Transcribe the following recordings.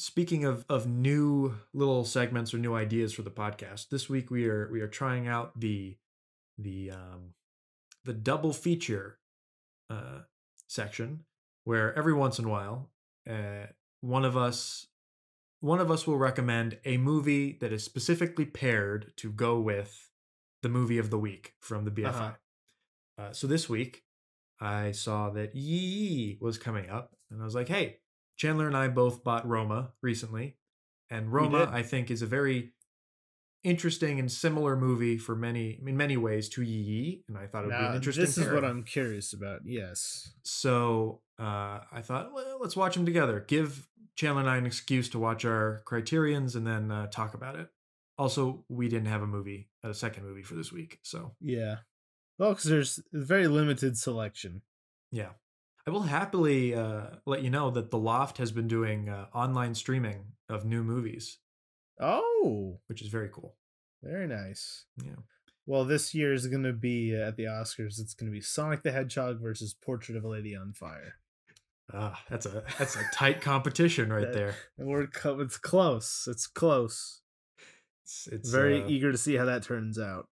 Speaking of new little segments or new ideas for the podcast, this week we are trying out the the double feature uh, section, where every once in a while, uh, one of us one of us will recommend a movie that is specifically paired to go with the movie of the week from the Uh-huh. BFI. So this week, I saw that Yee was coming up, and I was like, "Hey, Chandler and I both bought Roma recently, and We Roma, did. I think, is a very interesting and similar movie for in many ways to Yee, and I thought it would be an Now, interesting this is what pairing. I'm curious about. Yes. So I thought, well, let's watch them together. Give Chandler and I an excuse to watch our Criterions and then talk about it. Also, we didn't have a second movie for this week, so Yeah. Well, because there's a very limited selection. yeah. I will happily let you know that The Loft has been doing online streaming of new movies, Oh, which is very cool. very nice. Yeah. Well, this year is going to be at the Oscars. It's going to be Sonic the Hedgehog versus Portrait of a Lady on Fire. Ah, that's a tight competition right That there. it's close. It's close. It's Very eager to see how that turns out.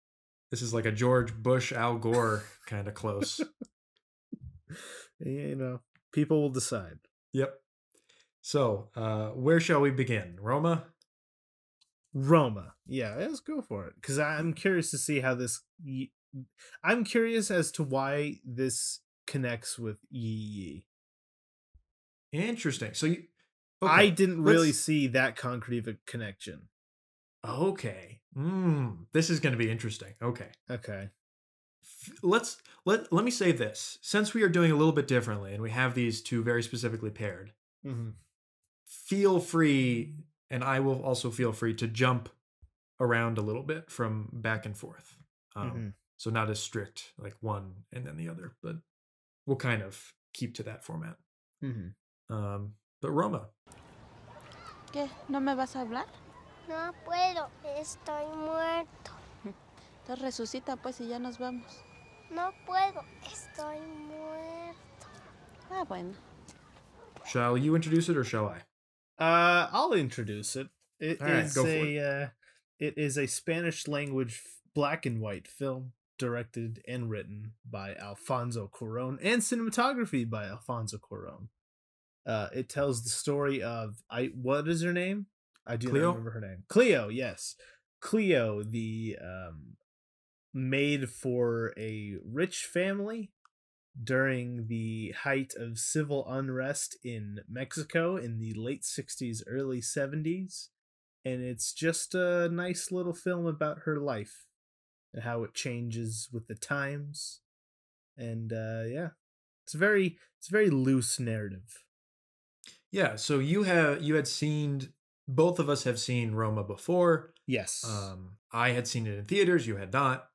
this is like a George Bush Al Gore kind of close. You know, people will decide. Yep. So, where shall we begin? Roma? Roma. Yeah, let's go for it. Because I'm curious to see how this. I'm curious as to why this connects with Yi. Interesting. So you I okay, didn't really let's see that concrete of a connection. okay. This is going to be interesting. Okay. Okay. Let me say this. Since we are doing a little bit differently and we have these two very specifically paired, Mm-hmm. feel free, and I will also feel free to jump around a little bit from back and forth. Mm-hmm. So not as strict like one and then the other, but we'll kind of keep to that format. Mm-hmm. But Roma, ¿Qué? ¿No me vas a hablar? No puedo, estoy muerto. Entonces resucita pues y ya nos vamos. No puedo, estoy muerto. Ah, bueno. shall you introduce it or shall I? I'll introduce it. It All right, is go for it. it is a Spanish language black and white film directed and written by Alfonso Cuarón and cinematography by Alfonso Cuarón. It tells the story of what is her name? I do Cleo? not remember her name. Cleo, yes. Cleo, the maid for a rich family during the height of civil unrest in Mexico in the late 60s, early 70s. And it's just a nice little film about her life and how it changes with the times. And yeah, it's a very loose narrative. Yeah, so you had seen, both of us have seen Roma before. Yes. I had seen it in theaters, you had not,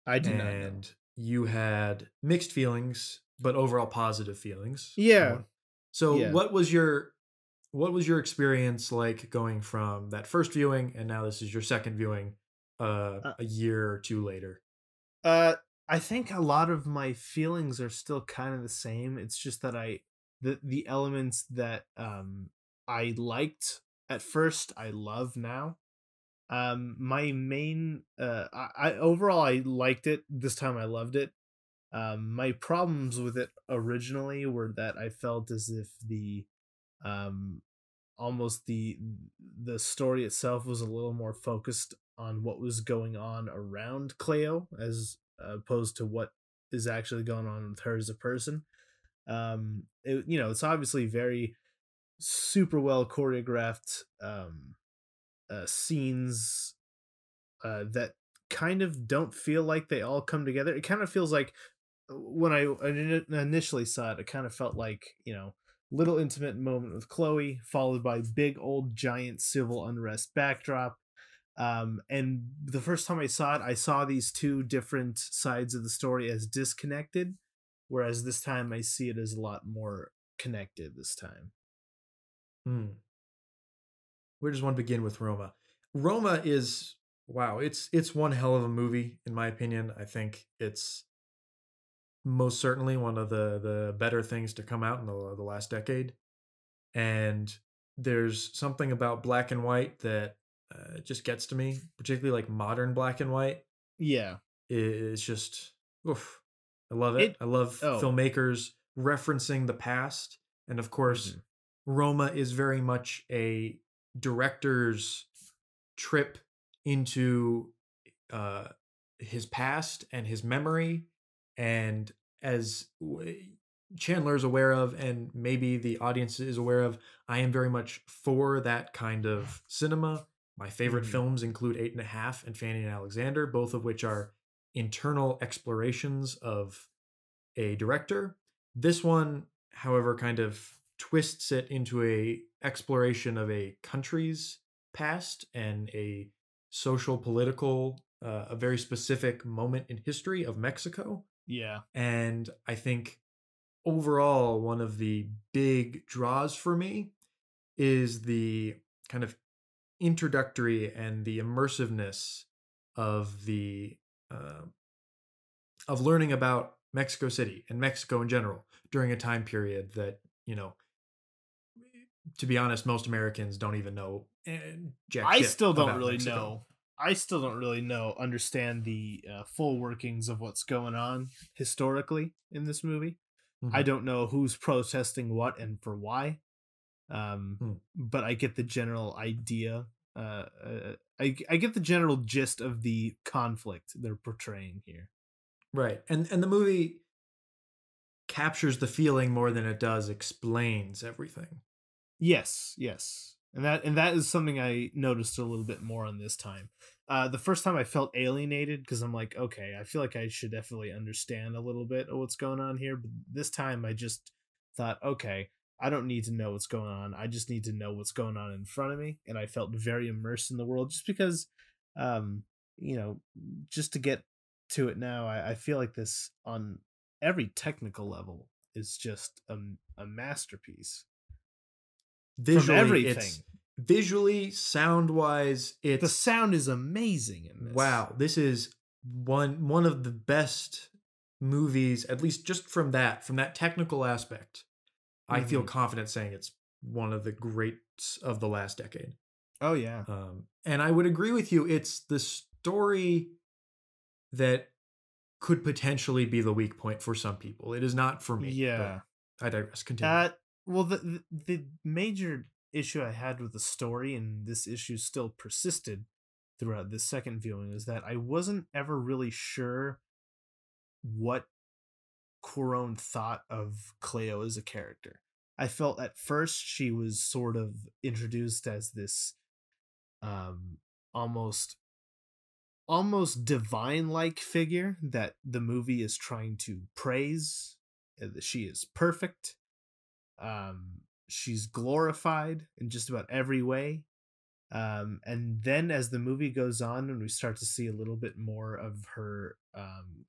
I did not know. and you had mixed feelings, but overall positive feelings. Yeah. So Yeah. what was your experience like going from that first viewing and now this is your second viewing a year or two later? I think a lot of my feelings are still kind of the same. It's just that the elements that I liked at first, I love now. My main I overall I liked it. This time I loved it. My problems with it originally were that I felt as if the almost the story itself was a little more focused on what was going on around Cleo as opposed to what is actually going on with her as a person. It's obviously very super well choreographed scenes that kind of don't feel like they all come together. It kind of feels like when I initially saw it, it kind of felt like, little intimate moment with Chloe, followed by big old giant civil unrest backdrop. And the first time I saw it, I saw these two different sides of the story as disconnected, whereas this time I see it as a lot more connected this time. Where does one begin with Roma? Roma is, wow, it's one hell of a movie in my opinion. I think it's most certainly one of the better things to come out in the last decade. And there's something about black and white that just gets to me, particularly like modern black and white. Yeah. It's just, oof, I love it. It I love oh. filmmakers referencing the past. And of course, Mhm. Roma is very much a director's trip into his past and his memory. And as Chandler is aware of, and maybe the audience is aware of, I am very much for that kind of cinema. My favorite Mhm. films include 8.5 and Fanny and Alexander, both of which are internal explorations of a director. This one, however, kind of twists it into a exploration of a country's past and a social political a very specific moment in history of Mexico. Yeah. And I think overall one of the big draws for me is the kind of introductory and the immersiveness of the uh, of learning about Mexico City and Mexico in general during a time period that, to be honest, most Americans don't even know jack I shit still don't about really Mexico. know. I still don't really understand the full workings of what's going on historically in this movie. I Mhm. don't know who's protesting what and for why. Hmm. But I get the general idea. I get the general gist of the conflict they're portraying here. Right. And the movie captures the feeling more than it does explains everything. Yes, yes. And that is something I noticed a little bit more on this time. The first time I felt alienated because I'm like, okay, I feel like I should definitely understand a little bit of what's going on here. But this time I just thought, okay, I don't need to know what's going on. I just need to know what's going on in front of me. And I felt very immersed in the world just because, um, you know, just to get to it now, I feel like this on every technical level is just a masterpiece from everything. Visually, sound wise, The it's sound is amazing in this. wow. This is one of the best movies, at least just from that technical aspect. I feel Mhm. confident saying it's one of the greats of the last decade. Oh yeah. And I would agree with you. It's the story that could potentially be the weak point for some people. It is not for me. Yeah. But I digress. Continue. Well, the major issue I had with the story, and this issue still persisted throughout this second viewing, is that I wasn't ever really sure what Cuarón thought of Cleo as a character. I felt at first she was sort of introduced as this um almost divine like figure that the movie is trying to praise. She is perfect. She's glorified in just about every way. And then as the movie goes on and we start to see a little bit more of her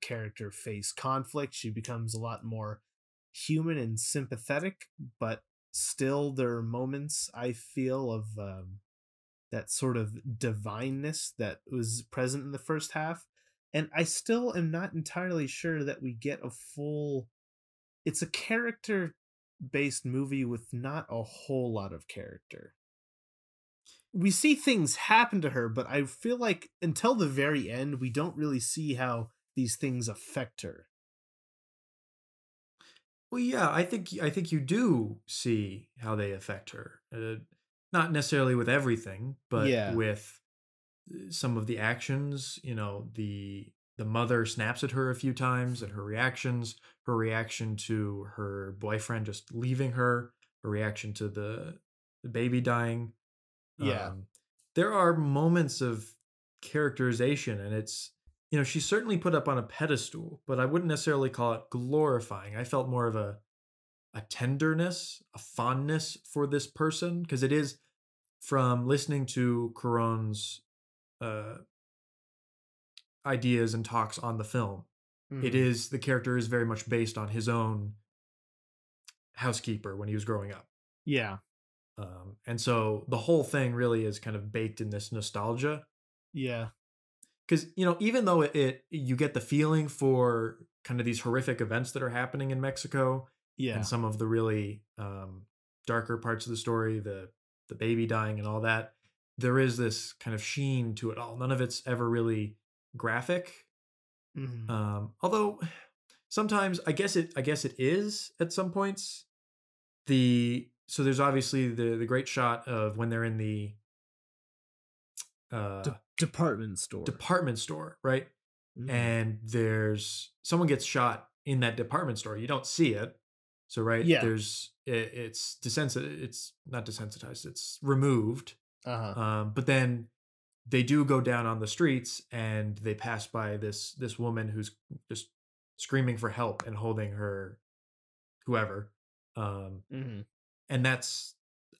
character face conflict, she becomes a lot more human and sympathetic, but still there are moments I feel of that sort of divineness that was present in the first half. And I still am not entirely sure that we get a full. It's a character based movie with not a whole lot of character. We see things happen to her, but I feel like until the very end, we don't really see how these things affect her. Well, yeah, I think you do see how they affect her. Not necessarily with everything, but Yeah. with some of the actions. The mother snaps at her a few times, and her reaction to her boyfriend just leaving her reaction to the baby dying. Yeah. There are moments of characterization, and she's certainly put up on a pedestal, but I wouldn't necessarily call it glorifying. I felt more of a tenderness, a fondness for this person, because it is from listening to Cuarón's uh, ideas and talks on the film. Mhm. The character is very much based on his own housekeeper when he was growing up. Yeah. And so the whole thing really is kind of baked in this nostalgia. Yeah. Because, even though you get the feeling for kind of these horrific events that are happening in Mexico Yeah. and some of the really darker parts of the story, the the baby dying and all that, there is this kind of sheen to it all. None of it's ever really graphic. Although sometimes I guess it is at some points. So there's obviously the great shot of when they're in the department store, right? And there's someone gets shot in that department store. You don't see it. So right, it's not desensitized, it's removed. But then they do go down on the streets and they pass by this woman who's just screaming for help and holding her whoever. And that's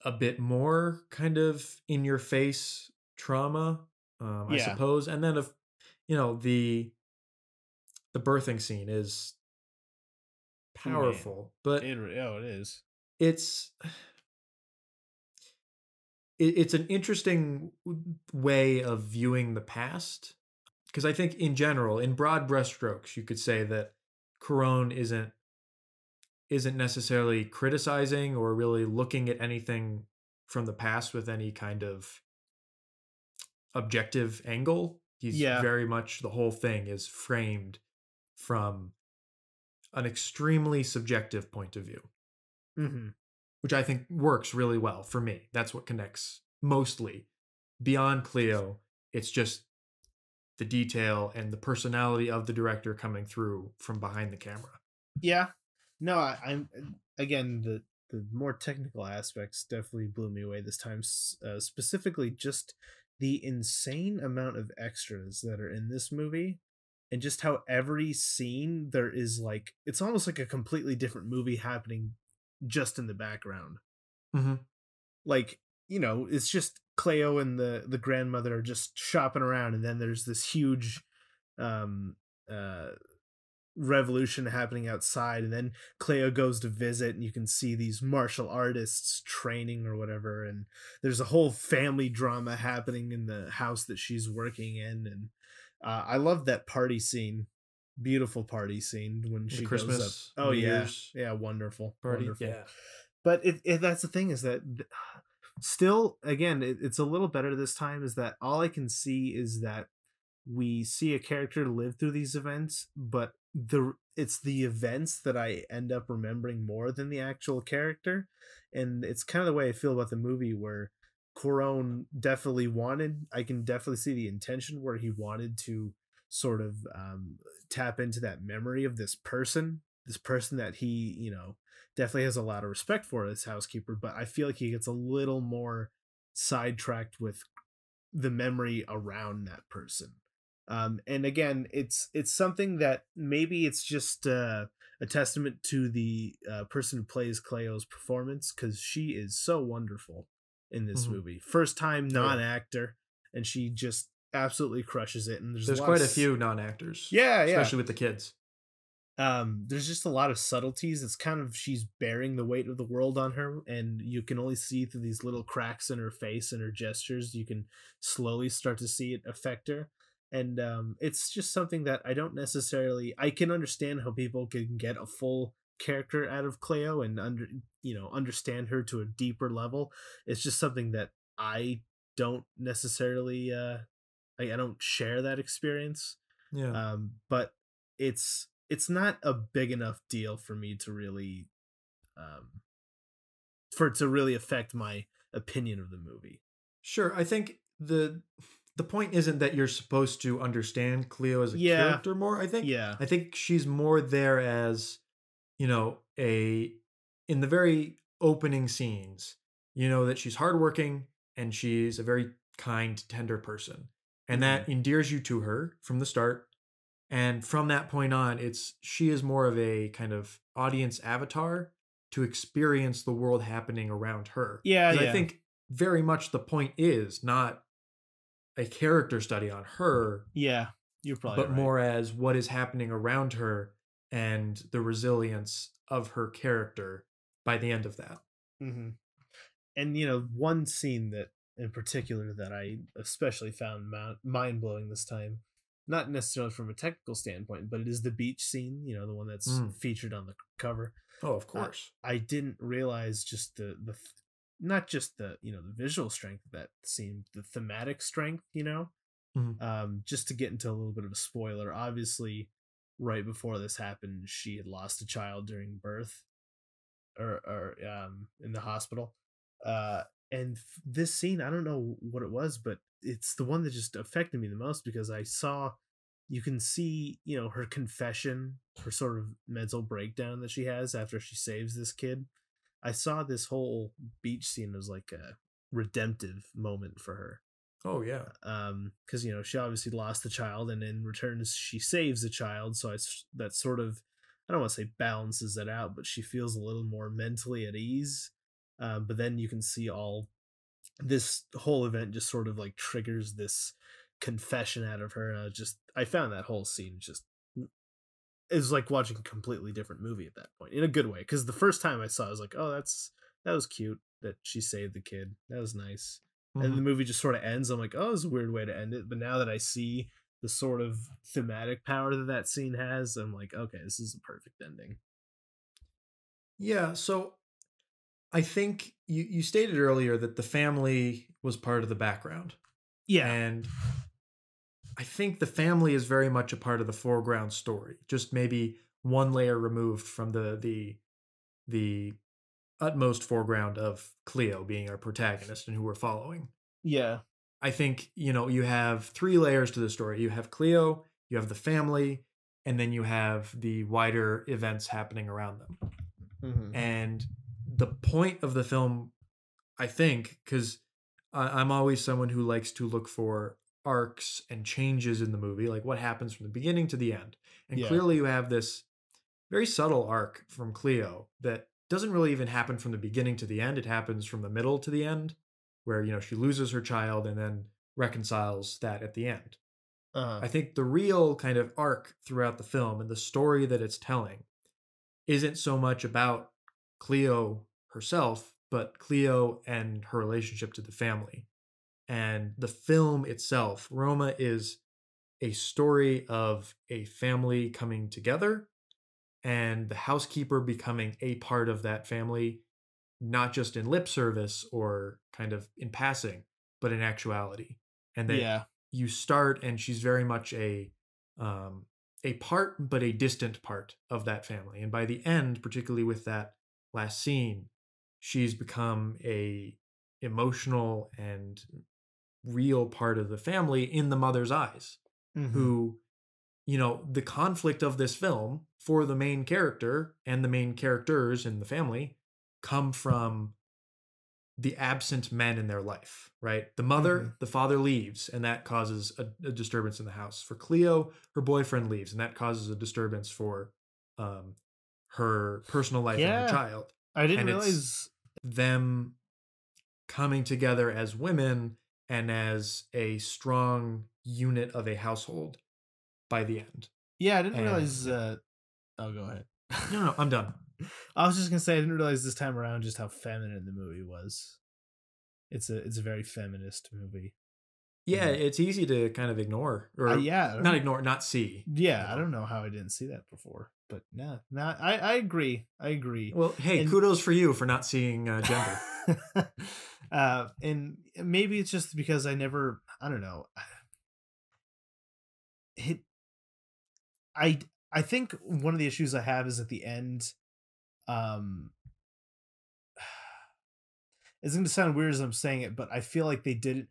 a bit more kind of in your face trauma, I suppose. And then the birthing scene is powerful, but it is. It's an interesting way of viewing the past, because I think in general, in broad brushstrokes, you could say that Cuarón isn't necessarily criticizing or really looking at anything from the past with any kind of objective angle. He's very much, the whole thing is framed from an extremely subjective point of view, which I think works really well for me. That's what connects mostly. Beyond Cleo, it's just the detail and the personality of the director coming through from behind the camera. Yeah. No, I'm again, the more technical aspects definitely blew me away this time. Specifically, just the insane amount of extras that are in this movie, and just how every scene there is like, it's almost like a completely different movie happening just in the background. Like, it's just Cleo and the grandmother are just shopping around, and then there's this huge revolution happening outside, and then Cleo goes to visit, and you can see these martial artists training or whatever, and there's a whole family drama happening in the house that she's working in. And I love that party scene, beautiful party scene when she Christmas, goes up. Oh yeah, wonderful party, wonderful. Yeah. But that's the thing, is that still, again, it's a little better this time, is that all I can see is that we see a character live through these events, but it's the events that I end up remembering more than the actual character. And it's kind of the way I feel about the movie, where Cuarón definitely I can definitely see the intention where he wanted to sort of tap into that memory of this person that he, definitely has a lot of respect for as housekeeper, but I feel like he gets a little more sidetracked with the memory around that person. And again, it's something that maybe it's just a testament to the person who plays Cleo's performance, because she is so wonderful in this movie. First time non-actor, and she just absolutely crushes it. And there's quite a few non-actors, especially with the kids. There's just a lot of subtleties. It's kind of, she's bearing the weight of the world on her, and you can only see through these little cracks in her face and her gestures. You can slowly start to see it affect her. And it's just something that I can understand how people can get a full character out of Cleo and understand her to a deeper level. It's just something that I don't necessarily I don't share that experience. But it's not a big enough deal for me to really for it to really affect my opinion of the movie. Sure. I think the point isn't that you're supposed to understand Cleo as a character more. I think she's more there as, in the very opening scenes, that she's hardworking and she's a very kind, tender person. And that endears you to her from the start. And from that point on, she is more of a kind of audience avatar to experience the world happening around her. I think very much the point is not a character study on her. Yeah, you're probably right. More as what is happening around her and the resilience of her character by the end of that. And one scene that in particular that I especially found mind-blowing this time, not necessarily from a technical standpoint, but it is the beach scene, the one that's featured on the cover. Oh, of course. I didn't realize just not just the the visual strength of that scene, the thematic strength, just to get into a little bit of a spoiler. Obviously, right before this happened, she had lost a child during birth, or in the hospital. And this scene, I don't know what it was, but it's the one that just affected me the most, because you can see, her confession, her sort of mental breakdown that she has after she saves this kid. I saw this whole beach scene as like a redemptive moment for her. Oh yeah. Because she obviously lost the child, and in return she saves the child, so that sort of, I don't want to say balances it out, but she feels a little more mentally at ease. But then you can see all this whole event just sort of like triggers this confession out of her, and I found that whole scene just, it was like watching a completely different movie at that point, in a good way, because the first time I saw it, I was like, oh, that was cute that she saved the kid, that was nice. And the movie just sort of ends. I'm like, oh, it's a weird way to end it. But now that I see the sort of thematic power that scene has, I'm like, okay, this is a perfect ending. Yeah, so I think you stated earlier that the family was part of the background. Yeah. And I think the family is very much a part of the foreground story, just maybe one layer removed from the utmost foreground of Cleo being our protagonist and who we're following. Yeah. I think, you have 3 layers to the story. You have Cleo, you have the family, and then you have the wider events happening around them. Mm-hmm. And the point of the film, I think, because I'm always someone who likes to look for arcs and changes in the movie, like what happens from the beginning to the end. And clearly you have this very subtle arc from Cleo that doesn't really even happen from the beginning to the end. It happens from the middle to the end, where, she loses her child and then reconciles that at the end. I think the real kind of arc throughout the film and the story that it's telling isn't so much about Cleo herself, but Cleo and her relationship to the family. And the film itself, Roma, is a story of a family coming together and the housekeeper becoming a part of that family, not just in lip service or kind of in passing, but in actuality. And that you start, and she's very much a part, but a distant part of that family. And by the end, particularly with that last scene, she's become a emotional and real part of the family in the mother's eyes, who, the conflict of this film for the main character and the main characters in the family come from the absent men in their life, right? The mother, the father leaves, and that causes a disturbance in the house. For Cleo, her boyfriend leaves, and that causes a disturbance for her personal life and her child. I didn't realize them coming together as women and as a strong unit of a household by the end. Yeah, I didn't realize. Oh, go ahead. No, I'm done. I was just gonna say I didn't realize this time around just how feminine the movie was. It's a very feminist movie. Yeah, it's easy to kind of ignore, or not ignore, not see. Yeah, I don't know how I didn't see that before, but I agree. I agree. Well, hey, kudos for you for not seeing gender. And maybe it's just because I don't know. I think one of the issues I have is at the end. It's going to sound weird as I'm saying it, but I feel like they did it.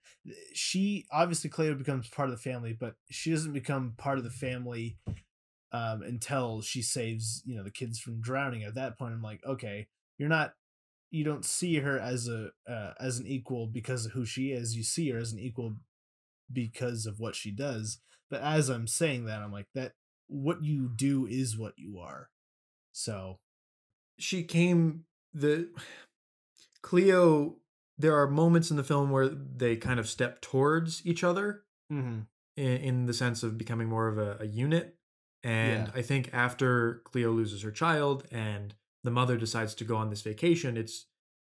She obviously, Cleo becomes part of the family, but she doesn't become part of the family until she saves the kids from drowning. At that point, I'm like, okay, you don't see her as an equal because of who she is. You see her as an equal because of what she does. But as I'm saying that, I'm like, that what you do is what you are. So Cleo, there are moments in the film where they kind of step towards each other in the sense of becoming more of a unit. And I think after Cleo loses her child and the mother decides to go on this vacation, it's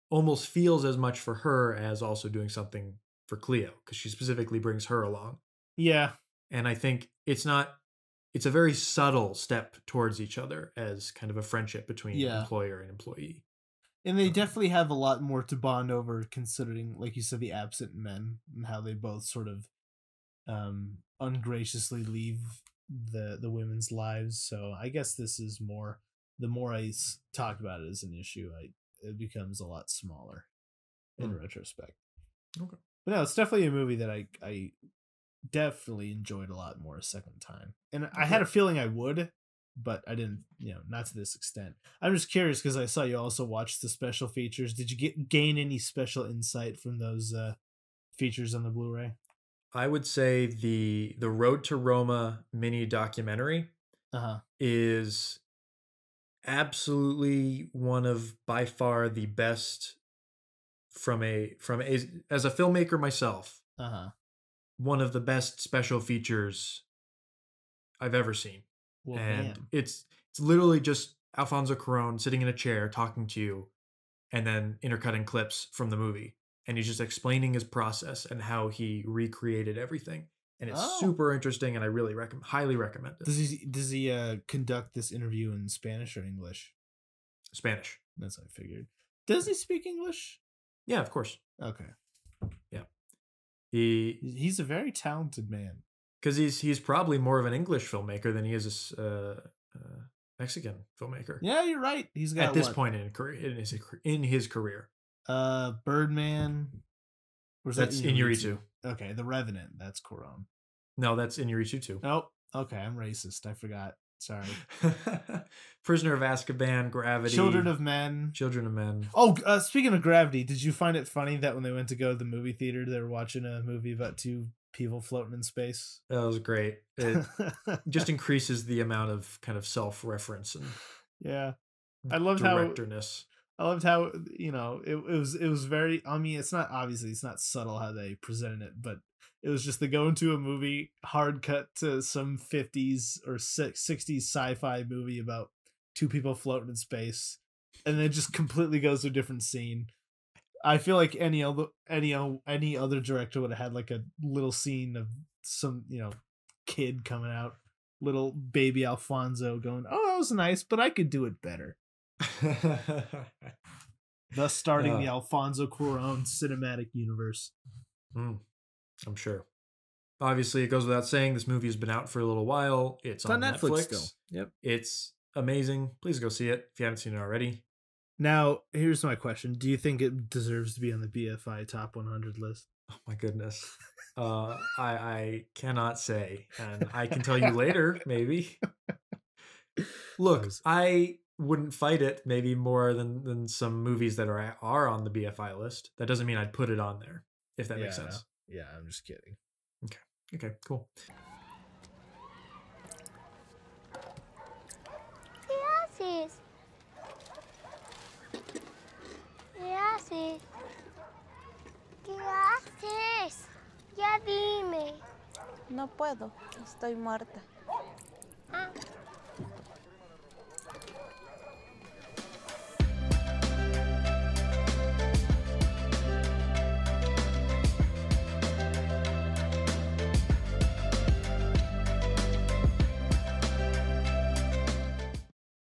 almost feels as much for her as also doing something for Cleo, because she specifically brings her along. Yeah. And I think it's a very subtle step towards each other as kind of a friendship between employer and employee. And they definitely have a lot more to bond over, considering, like you said, the absent men and how they both sort of ungraciously leave the women's lives. So I guess this is more. The more I talk about it as an issue, it becomes a lot smaller in retrospect. Okay. But no, it's definitely a movie that I definitely enjoyed a lot more a second time, and I had a feeling I would, but I didn't. Not to this extent. I'm just curious because I saw you also watch the special features. Did you gain any special insight from those features on the Blu-ray? I would say the Road to Roma mini documentary is absolutely one of by far the best as a filmmaker myself. One of the best special features I've ever seen. Well, and man. it's literally just Alfonso Cuarón sitting in a chair talking to you, and then intercutting clips from the movie, and he's just explaining his process and how he recreated everything. And it's super interesting, and I really highly recommend it. Does he conduct this interview in Spanish or English? Spanish. That's what I figured. Does he speak English? Yeah, of course. Okay. Yeah. He's a very talented man. Because he's probably more of an English filmmaker than he is a Mexican filmmaker. Yeah, you're right. He's got at this point in his career. Birdman. That's Iñárritu. Okay, The Revenant. That's Cuarón. No, that's Iñárritu too. Oh, okay. I'm racist. I forgot. Sorry. Prisoner of Azkaban, Gravity. Children of Men. Oh, speaking of Gravity, did you find it funny that when they went to go to the movie theater, they were watching a movie about two people floating in space? That was great. It just increases the amount of kind of self-reference and I loved directorness. I loved how it was very. I mean, it's not subtle how they presented it, but it was just they go into a movie, hard cut to some 50s or 60s sci-fi movie about two people floating in space, and then it just completely goes to a different scene. I feel like any other director would have had like a little scene of some kid coming out, little baby Alfonso going, "Oh, that was nice, but I could do it better." Thus starting the Alfonso Cuarón cinematic universe. I'm sure. Obviously, it goes without saying, this movie has been out for a little while. It's on Netflix still. Yep. It's amazing. Please go see it if you haven't seen it already. Now, here's my question. Do you think it deserves to be on the BFI Top 100 list? Oh my goodness. I cannot say. And I can tell you later, maybe. Look, I wouldn't fight it maybe more than some movies that are on the BFI list. That doesn't mean I'd put it on there, if that makes sense. Yeah, I'm just kidding. Okay, cool. ¿Qué haces? ¿Qué haces? ¿Qué haces? Ya dime. No puedo, estoy muerta. Ah,